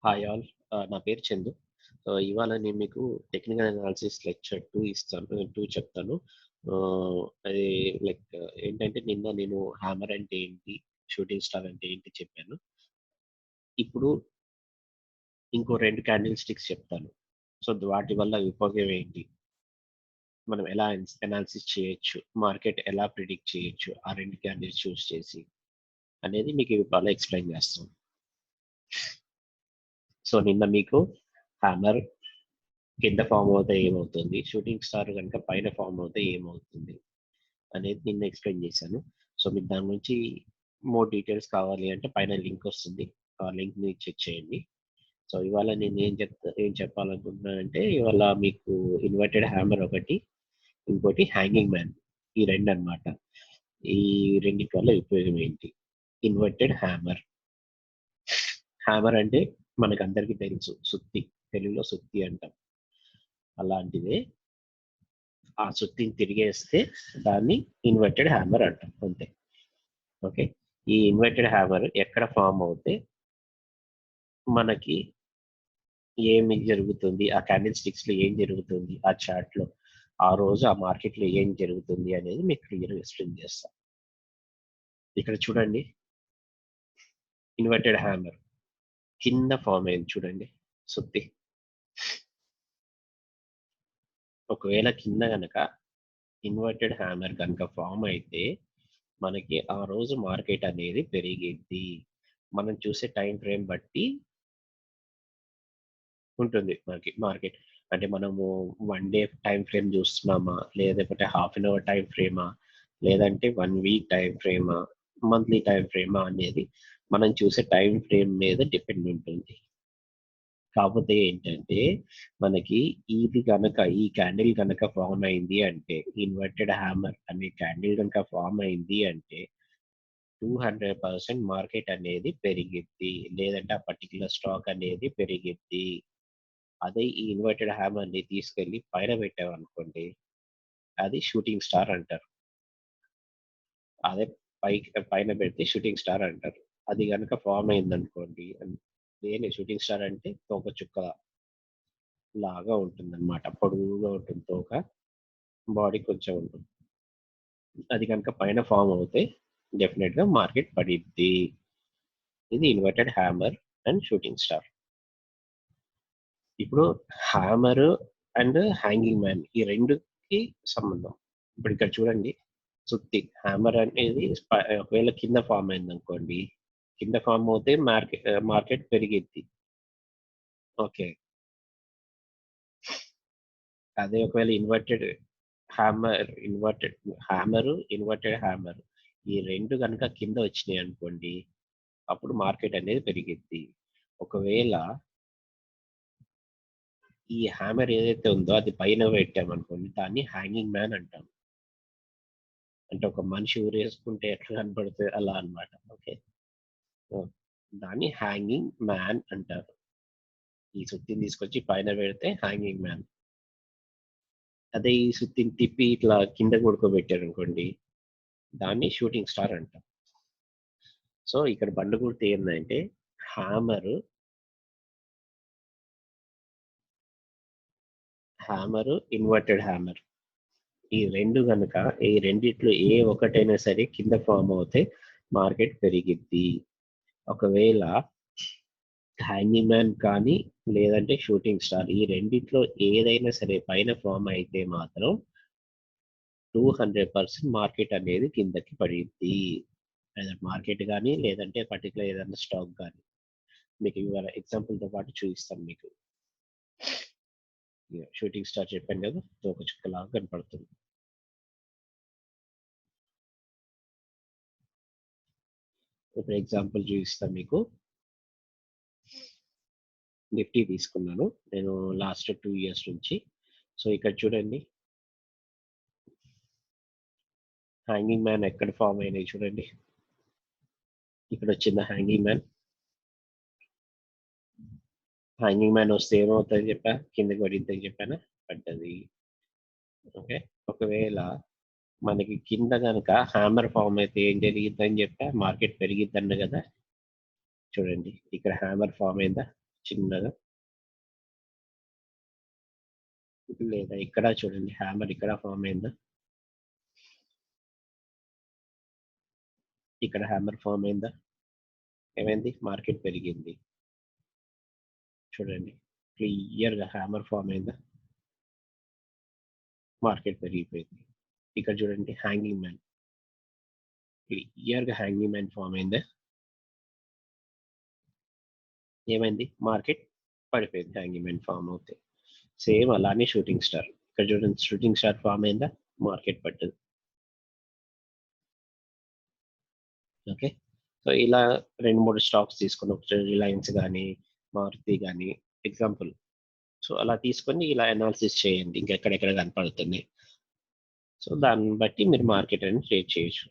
Hi all. నా పేరు చందు. ఇవాళ నేను మీకు టెక్నికల్ అనాలిసిస్ లెక్చర్ 2 చెప్తాను. అది లైక్ ఏంటంటే నిన్న నేను హ్యామర్ అంటే ఏంటి, షూటింగ్ స్టార్ అంటే ఏంటి చెప్పాను. ఇప్పుడు ఇంకో 2 క్యాండిల్ స్టిక్స్ చెప్తాను. వాటి వల్ల ఉపయోగం ఏంటి? మనం ఎలా అనాలిసిస్ చేయొచ్చు? మార్కెట్ ఎలా ప్రిడిక్ట్ చేయొచ్చు? ఆ 2 క్యాండిల్స్ చూస్ చేసి అనేది మీకు ఇవాళ ఎక్స్‌ప్లెయిన్ చేస్తాను. నిన్న మీకు హ్యామర్ కింద ఫామ్ అవుతే ఏమవుతుంది, షూటింగ్ స్టార్ కనుక పైన ఫామ్ అవుతే ఏమవుతుంది అనేది నిన్న ఎక్స్ప్లెయిన్ చేశాను. మీకు దాని గురించి మోర్ డీటెయిల్స్ కావాలి అంటే పైన లింక్ వస్తుంది, ఆ లింక్ ని చెక్ చేయండి. ఇవాళ నేను ఏం చెప్పాలనుకుంటున్నానంటే ఇవాళ మీకు ఇన్వర్టెడ్ హ్యామర్ ఒకటి, ఇంకోటి హ్యాంగింగ్ మ్యాన్, ఈ రెండు అన్నమాట. ఈ రెండింటి వల్ల ఉపయోగం ఏంటి? ఇన్వర్టెడ్ హ్యామర్ అంటే మనకు అందరికీ తెలుసు, సుత్తి, తెలుగులో సుత్తి అంటాం. అలాంటిదే ఆ సుత్తిని తిరిగేస్తే దాన్ని ఇన్వర్టెడ్ హ్యామర్ అంటాం, అంతే. ఓకే, ఈ ఇన్వర్టెడ్ హ్యామర్ ఎక్కడ ఫామ్ అవుతే మనకి ఏమి జరుగుతుంది, ఆ క్యాండిల్ స్టిక్స్ లో ఏం జరుగుతుంది, ఆ చార్ట్ లో ఆ రోజు ఆ మార్కెట్ లో ఏం జరుగుతుంది అనేది మీకు క్లియర్ ఎక్స్ప్లెయిన్ చేస్తాం. ఇక్కడ చూడండి, ఇన్వర్టెడ్ హ్యామర్ కింద ఫామ్ అయింది చూడండి, సుత్తి. ఒకవేళ కింద గనక ఇన్వర్టెడ్ హ్యామర్ కనుక ఫామ్ అయితే మనకి ఆ రోజు మార్కెట్ అనేది పెరిగిద్ది. మనం చూసే టైం ఫ్రేమ్ బట్టి ఉంటుంది మనకి మార్కెట్. అంటే మనము 1 డే టైం ఫ్రేమ్ చూస్తున్నామా, లేకపోతే హాఫ్ అన్ అవర్ టైం ఫ్రేమా, లేదంటే 1 వీక్ టైం ఫ్రేమా, మంత్లీ టైం ఫ్రేమా అనేది మనం చూసే టైం ఫ్రేమ్ మీద డిపెండ్ ఉంటుంది. కాకపోతే ఏంటంటే మనకి ఈ క్యాండిల్ కనుక ఫామ్ అయింది అంటే, ఇన్వర్టెడ్ హ్యామర్ అనే క్యాండిల్ కనుక ఫామ్ అయింది అంటే 200% మార్కెట్ అనేది పెరిగిద్ది, లేదంటే ఆ పర్టికులర్ స్టాక్ అనేది పెరిగిద్ది. అదే ఈ ఇన్వర్టెడ్ హ్యామర్ ని తీసుకెళ్లి పైన పెట్టామనుకోండి, అది షూటింగ్ స్టార్ అంటారు. అదే పైన పెడితే షూటింగ్ స్టార్ అంటారు. అది కనుక ఫామ్ అయిందనుకోండి, దేని షూటింగ్ స్టార్ అంటే తోక చుక్క లాగా ఉంటుంది అనమాట, పొడుగుగా ఉంటుంది తోక, బాడీ కొంచెం ఉంటుంది. అది కనుక పైన ఫామ్ అవుతే డెఫినెట్ గా మార్కెట్ పడిద్ది. ఇది inverted hammer and shooting star. ఇప్పుడు హ్యామర్ అండ్ హ్యాంగింగ్ మ్యాన్ ఈ రెండుకి సంబంధం. ఇప్పుడు ఇక్కడ చూడండి, సుత్తి హ్యామర్ అనేది ఒకవేళ కింద ఫామ్ అయింది అనుకోండి, కింద ఫామ్ అవుతే మార్కెట్ పెరిగిద్ది. ఓకే, అదే ఒకవేళ ఇన్వర్టెడ్ హ్యామర్ ఈ రెండు కనుక కింద వచ్చినాయి అనుకోండి, అప్పుడు మార్కెట్ అనేది పెరిగిద్ది. ఒకవేళ ఈ హ్యామర్ ఏదైతే ఉందో అది పైన పెట్టామనుకోండి, దాన్ని హ్యాంగింగ్ మ్యాన్ అంటాం. అంటే ఒక మనిషి ఊరేసుకుంటే ఎట్లా కనపడుతుంది అలా అన్నమాట. ఓకే, దాన్ని హ్యాంగింగ్ మ్యాన్ అంటారు. ఈ సుత్తిని తీసుకొచ్చి పైన పెడితే హ్యాంగింగ్ మ్యాన్. అదే ఈ సుత్తిని తిప్పి ఇట్లా కింద పడుకోబెట్టారు అనుకోండి, దాన్ని షూటింగ్ స్టార్ అంటాం. ఇక్కడ బండ గుర్తు ఏంటంటే హ్యామర్ ఇన్వర్టెడ్ హ్యామర్, ఈ రెండు కనుక ఈ రెండిట్లో ఏ ఒకటైనా సరే కింద ఫామ్ అవుతే మార్కెట్ పెరిగిద్ది. ఒకవేళ హ్యాంగింగ్ మ్యాన్ కానీ లేదంటే షూటింగ్ స్టార్ ఈ రెండిట్లో ఏదైనా సరే పైన ఫామ్ అయితే మాత్రం 200% మార్కెట్ అనేది కిందకి పడిద్ది. మార్కెట్ కానీ లేదంటే పర్టికులర్ ఏదైనా స్టాక్ కానీ. మీకు ఇవాళ ఎగ్జాంపుల్తో పాటు చూపిస్తాను మీకు. షూటింగ్ స్టార్ చెప్పాను కదా, తోక చుక్కలాగా కనపడుతుంది. ఇప్పుడు ఎగ్జాంపుల్ చూపిస్తాను మీకు. నిఫ్టీ తీసుకున్నాను నేను లాస్ట్ 2 years నుంచి. ఇక్కడ చూడండి, హ్యాంగింగ్ మ్యాన్ ఎక్కడ ఫామ్ అయినాయి చూడండి. ఇక్కడ వచ్చింది హ్యాంగింగ్ మ్యాన్ వస్తే ఏమవుతుంది చెప్పా, కిందకి పడిద్దని చెప్పానా, పడ్డది. ఓకే, ఒకవేళ మనకి కింద కనుక హ్యామర్ ఫామ్ అయితే ఏం జరిగిద్దని చెప్పా, మార్కెట్ పెరిగిద్దండి కదా. చూడండి ఇక్కడ హ్యామర్ ఫామ్ అయిందా, చిన్నగా. లేదా ఇక్కడ చూడండి హ్యామర్ ఇక్కడ ఫార్మ్ అయిందా? ఇక్కడ హ్యామర్ ఫార్మ్ అయిందా? ఏమైంది? మార్కెట్ పెరిగింది. చూడండి క్లియర్‌గా హ్యామర్ ఫార్మ్ అయిందా? మార్కెట్ పెరిగిపోయింది. ఇక్కడ చూడండి హ్యాంగింగ్ మ్యాన్. క్లియర్‌గా హ్యాంగింగ్ మ్యాన్ ఫార్మ్ అయిందా? ఏమైంది? మార్కెట్ పడిపోయింది హ్యాంగింగ్ మ్యాన్ ఫార్మ్ అవుతే. సేమ్ అలానే షూటింగ్ స్టార్. ఇక్కడ చూడండి షూటింగ్ స్టార్ ఫార్మ్ అయిందా? మార్కెట్ పడ్డది. ఓకే. సో, ఇలా 2, 3 స్టాక్స్ తీసుకొని ఒకటి రిలయన్స్ గాని, మారుతి గాని ఎగ్జాంపుల్. సో, అలా తీసుకొని ఇలా అనాలిసిస్ చేయండి. ఇంకెక్కడెక్కడ కనపడుతుంది. సో, దాన్ని బట్టి మీరు మార్కెట్ అనేది ట్రేడ్ చేయొచ్చు.